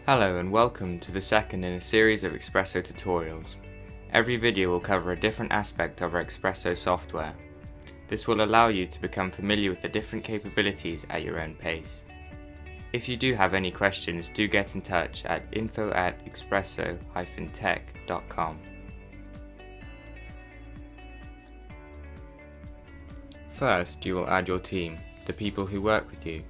Hello and welcome to the second in a series of Expresso tutorials. Every video will cover a different aspect of our Expresso software. This will allow you to become familiar with the different capabilities at your own pace. If you do have any questions, do get in touch at info@expresso-tech.com. First, you will add your team, the people who work with you.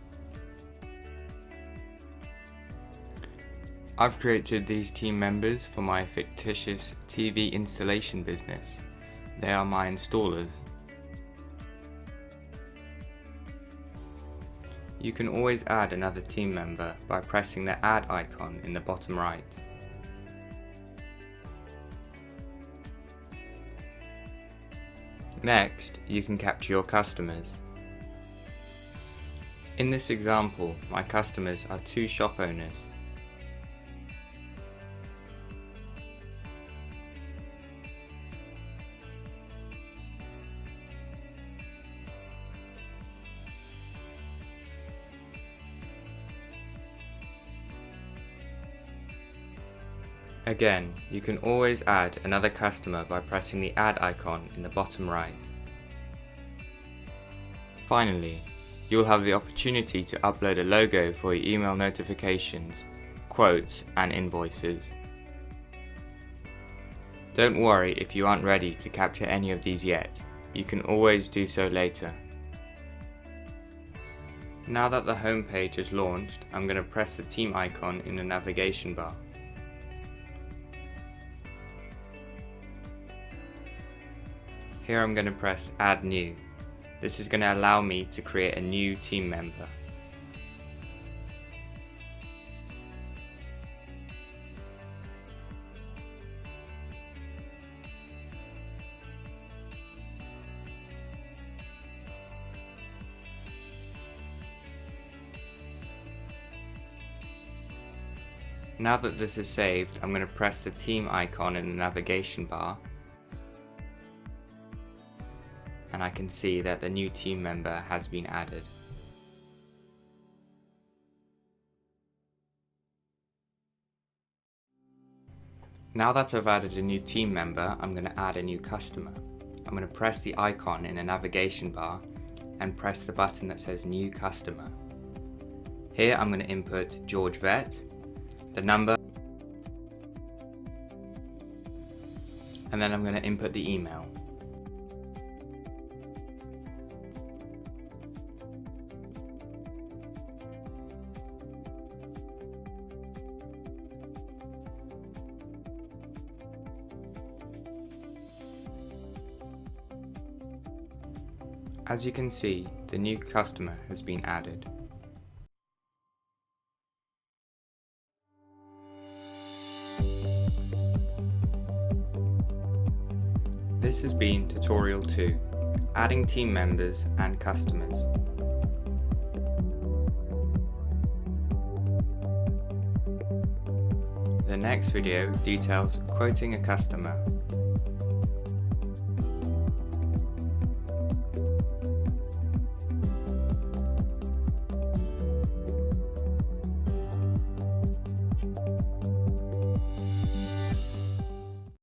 I've created these team members for my fictitious TV installation business. They are my installers. You can always add another team member by pressing the add icon in the bottom right. Next, you can capture your customers. In this example, my customers are 2 shop owners. Again, you can always add another customer by pressing the add icon in the bottom right. Finally, you will have the opportunity to upload a logo for your email notifications, quotes and invoices. Don't worry if you aren't ready to capture any of these yet, you can always do so later. Now that the home page is launched, I'm going to press the team icon in the navigation bar. Here I'm going to press Add New. This is going to allow me to create a new team member. Now that this is saved, I'm going to press the team icon in the navigation bar. And I can see that the new team member has been added. Now that I've added a new team member, I'm going to add a new customer. I'm going to press the icon in the navigation bar and press the button that says New Customer. Here I'm going to input George Vet, the number, and then I'm going to input the email. As you can see, the new customer has been added. This has been Tutorial 2, Adding Team Members and Customers. The next video details quoting a customer.